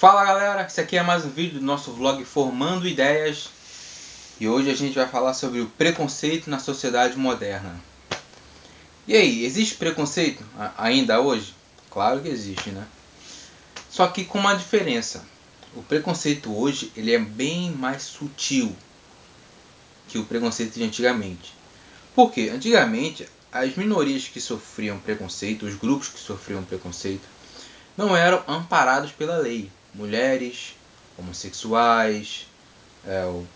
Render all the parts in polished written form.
Fala galera, esse aqui é mais um vídeo do nosso vlog Formando Ideias. E hoje a gente vai falar sobre o preconceito na sociedade moderna. E aí, existe preconceito ainda hoje? Claro que existe, né? Só que com uma diferença. O preconceito hoje ele é bem mais sutil que o preconceito de antigamente. Por quê? Antigamente, as minorias que sofriam preconceito, os grupos que sofriam preconceito, não eram amparados pela lei. Mulheres, homossexuais, o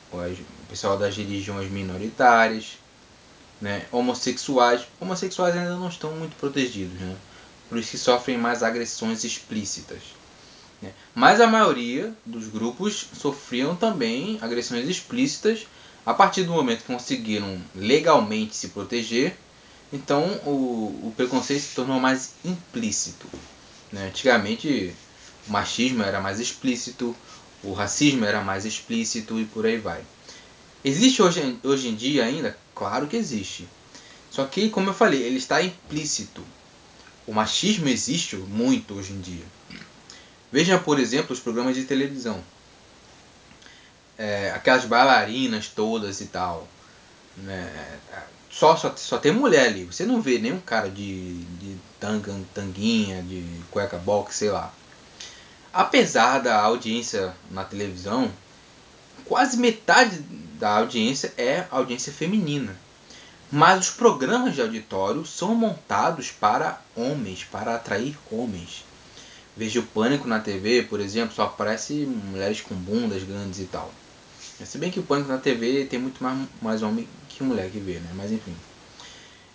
pessoal das religiões minoritárias, né? Homossexuais ainda não estão muito protegidos, né? Por isso que sofrem mais agressões explícitas, né? Mas a maioria dos grupos sofriam também agressões explícitas a partir do momento que conseguiram legalmente se proteger. Então o preconceito se tornou mais implícito, né? Antigamente o machismo era mais explícito, o racismo era mais explícito e por aí vai. Existe hoje em dia ainda? Claro que existe. Só que, como eu falei, ele está implícito. O machismo existe muito hoje em dia. Veja, por exemplo, os programas de televisão. Aquelas bailarinas todas e tal, né? Só tem mulher ali. Você não vê nenhum cara de tanguinha, de cueca box, sei lá. Apesar da audiência na televisão, quase metade da audiência é audiência feminina. Mas os programas de auditório são montados para homens, para atrair homens. Veja o Pânico na TV, por exemplo, só aparece mulheres com bundas grandes e tal. Se bem que o Pânico na TV tem muito mais homem que mulher que vê, né? Mas enfim.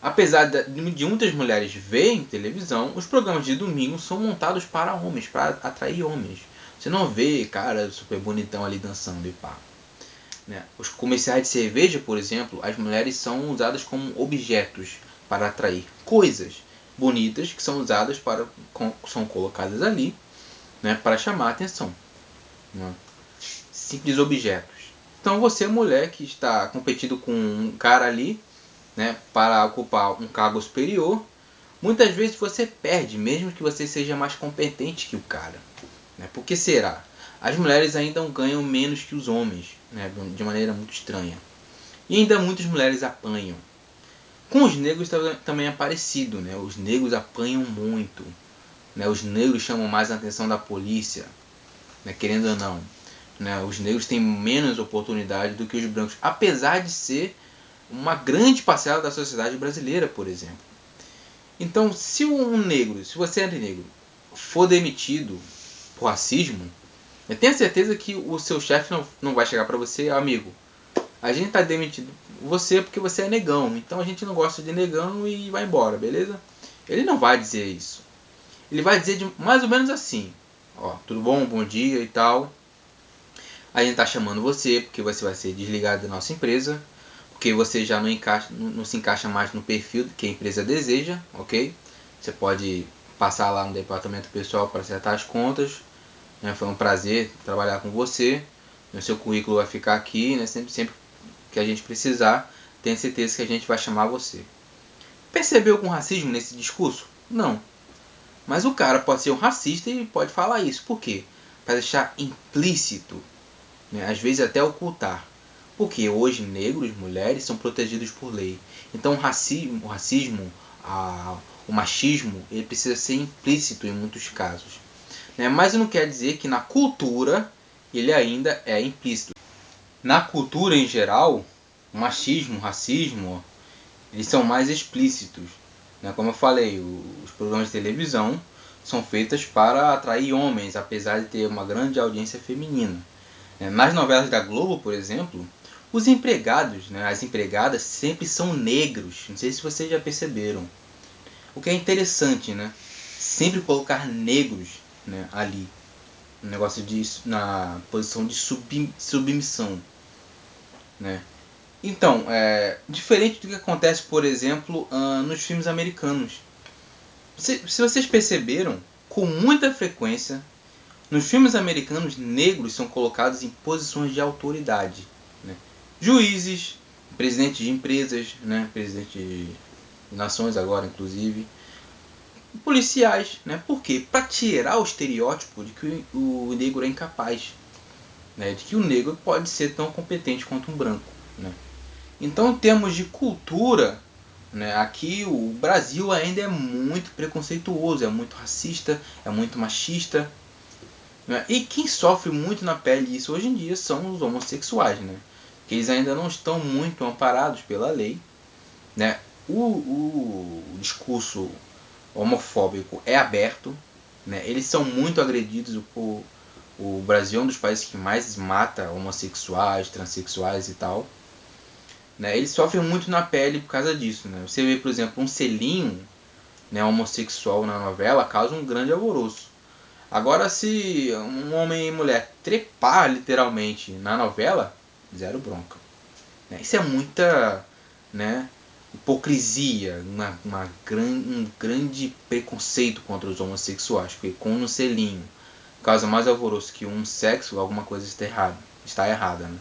Apesar de muitas mulheres verem televisão, os programas de domingo são montados para homens, para atrair homens. Você não vê cara super bonitão ali dançando e pá. Né? Os comerciais de cerveja, por exemplo, as mulheres são usadas como objetos para atrair coisas bonitas que são usadas são colocadas ali, né, para chamar a atenção. Né? Simples objetos. Então você, mulher que está competindo com um cara ali, né, para ocupar um cargo superior, muitas vezes você perde, mesmo que você seja mais competente que o cara. Né? Por que será? As mulheres ainda ganham menos que os homens, né, de maneira muito estranha. E ainda muitas mulheres apanham. Com os negros também é parecido, né? Os negros apanham muito. Né? Os negros chamam mais a atenção da polícia, né? Querendo ou não. Né? Os negros têm menos oportunidade do que os brancos, apesar de ser uma grande parcela da sociedade brasileira, por exemplo. Então, se você é negro, for demitido por racismo, eu tenho certeza que o seu chefe não vai chegar para você, amigo, a gente tá demitindo você porque você é negão, então a gente não gosta de negão e vai embora, beleza? Ele não vai dizer isso. Ele vai dizer mais ou menos assim: ó, tudo bom, bom dia e tal. A gente tá chamando você porque você vai ser desligado da nossa empresa, porque você já não se encaixa mais no perfil que a empresa deseja, ok? Você pode passar lá no departamento pessoal para acertar as contas. Né? Foi um prazer trabalhar com você. O seu currículo vai ficar aqui, né? Sempre que a gente precisar, tenha certeza que a gente vai chamar você. Percebeu algum racismo nesse discurso? Não. Mas o cara pode ser um racista e pode falar isso. Por quê? Para deixar implícito, né? Às vezes até ocultar. Porque hoje negros, mulheres são protegidos por lei. Então o racismo, o machismo, ele precisa ser implícito em muitos casos. Né? Mas não quer dizer que na cultura ele ainda é implícito. Na cultura em geral, o machismo, o racismo, eles são mais explícitos. Né? Como eu falei, os programas de televisão são feitos para atrair homens, apesar de ter uma grande audiência feminina. Nas novelas da Globo, por exemplo, os empregados, né, as empregadas sempre são negros. Não sei se vocês já perceberam. O que é interessante, né? Sempre colocar negros, né, ali. Um negócio na posição de submissão. Né? Então, diferente do que acontece, por exemplo, nos filmes americanos. Se vocês perceberam, com muita frequência, nos filmes americanos, negros são colocados em posições de autoridade. Né? Juízes, presidentes de empresas, né? Presidente de nações agora, inclusive. policiais, né? Por quê? Para tirar o estereótipo de que o negro é incapaz, né? De que o negro pode ser tão competente quanto um branco, né? Então, em termos de cultura, né, aqui o Brasil ainda é muito preconceituoso, é muito racista, é muito machista, né? E quem sofre muito na pele isso hoje em dia são os homossexuais, né? Que eles ainda não estão muito amparados pela lei, né? O discurso homofóbico é aberto, né? Eles são muito agredidos. O Brasil é um dos países que mais mata homossexuais, transexuais e tal, né? Eles sofrem muito na pele por causa disso, né? Você vê, por exemplo, um selinho, né, homossexual na novela causa um grande alvoroço. Agora, se um homem e mulher trepar literalmente na novela, zero bronca, né? Isso é muita, né, hipocrisia, um grande preconceito contra os homossexuais, porque com um selinho causa mais alvoroço que um sexo, alguma coisa está errada, né?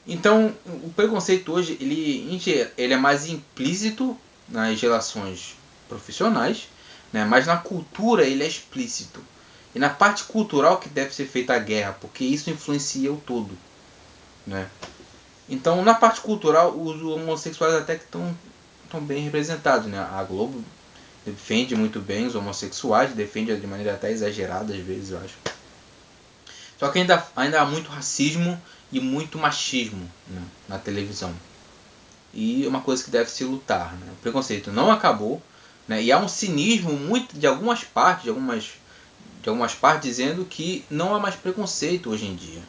Então, o preconceito hoje ele é mais implícito nas relações profissionais, né? Mas na cultura ele é explícito. E na parte cultural que deve ser feita a guerra, porque isso influencia o todo, né? Então, na parte cultural, os homossexuais até que estão bem representados, né? A Globo defende muito bem os homossexuais, defende de maneira até exagerada às vezes, eu acho. Só que ainda há muito racismo e muito machismo, né, na televisão. E é uma coisa que deve se lutar, né? O preconceito não acabou, né? E há um cinismo muito de algumas partes, de algumas partes dizendo que não há mais preconceito hoje em dia.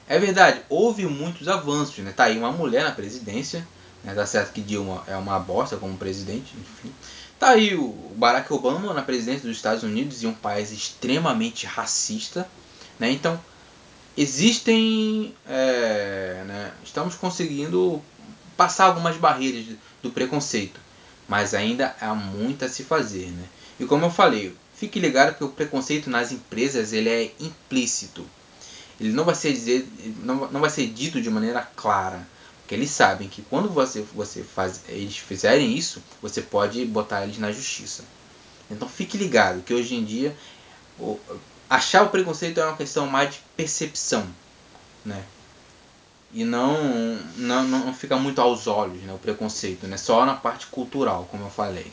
É verdade, houve muitos avanços, né? Tá aí uma mulher na presidência, né? Tá certo que Dilma é uma bosta como presidente, enfim. Tá aí o Barack Obama na presidência dos Estados Unidos e um país extremamente racista, né? Então existem, né? Estamos conseguindo passar algumas barreiras do preconceito, mas ainda há muito a se fazer, né? E como eu falei, fique ligado que o preconceito nas empresas ele é implícito. Ele não vai ser não vai ser dito de maneira clara, porque eles sabem que quando eles fizerem isso, você pode botar eles na justiça. Então fique ligado que hoje em dia achar o preconceito é uma questão mais de percepção, né? E não fica muito aos olhos, né, o preconceito, né? Só na parte cultural, como eu falei.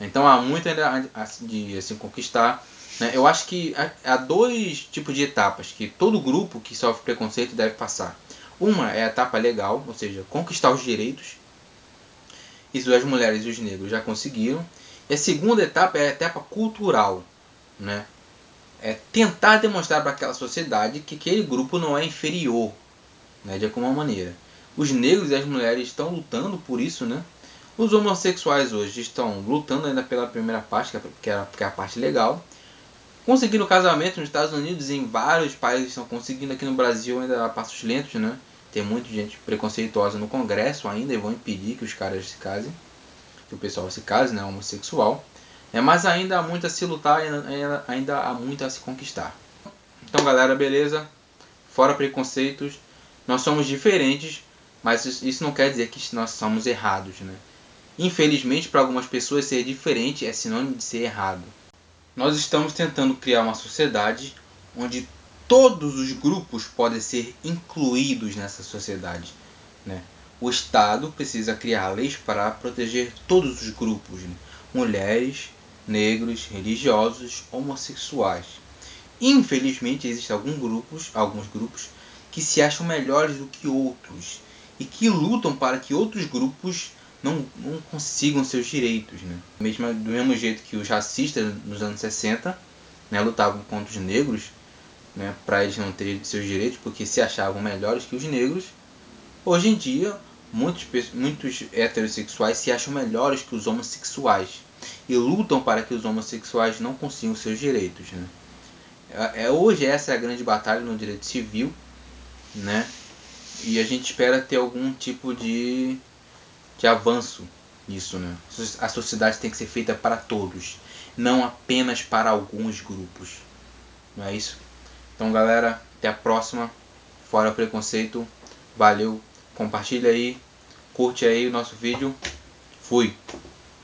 Então há muito ainda de se conquistar, né? Eu acho que há dois tipos de etapas que todo grupo que sofre preconceito deve passar. Uma é a etapa legal, ou seja, conquistar os direitos. Isso as mulheres e os negros já conseguiram. E a segunda etapa é a etapa cultural, né? É tentar demonstrar para aquela sociedade que aquele grupo não é inferior, né, de alguma maneira. Os negros e as mulheres estão lutando por isso, né? Os homossexuais hoje estão lutando ainda pela primeira parte, que é a parte legal. Conseguindo casamento nos Estados Unidos e em vários países estão conseguindo. Aqui no Brasil ainda a passos lentos, né? Tem muita gente preconceituosa no Congresso ainda e vão impedir que os caras se casem, que o pessoal se case, né? Homossexual. Mas ainda há muito a se lutar, ainda há muito a se conquistar. Então, galera, beleza? Fora preconceitos, nós somos diferentes, mas isso não quer dizer que nós somos errados, né? Infelizmente, para algumas pessoas, ser diferente é sinônimo de ser errado. Nós estamos tentando criar uma sociedade onde todos os grupos podem ser incluídos nessa sociedade, né? O Estado precisa criar leis para proteger todos os grupos, né? Mulheres, negros, religiosos, homossexuais. Infelizmente, existem alguns grupos que se acham melhores do que outros e que lutam para que outros grupos não consigam seus direitos, né? Do mesmo jeito que os racistas nos anos 60, né, lutavam contra os negros, né, para eles não terem seus direitos porque se achavam melhores que os negros. Hoje em dia, muitos heterossexuais se acham melhores que os homossexuais e lutam para que os homossexuais não consigam seus direitos, né? Hoje essa é a grande batalha no direito civil, né? E a gente espera ter algum tipo de avanço nisso, né? A sociedade tem que ser feita para todos, não apenas para alguns grupos. Não é isso? Então, galera, até a próxima. Fora preconceito. Valeu. Compartilha aí. Curte aí o nosso vídeo. Fui.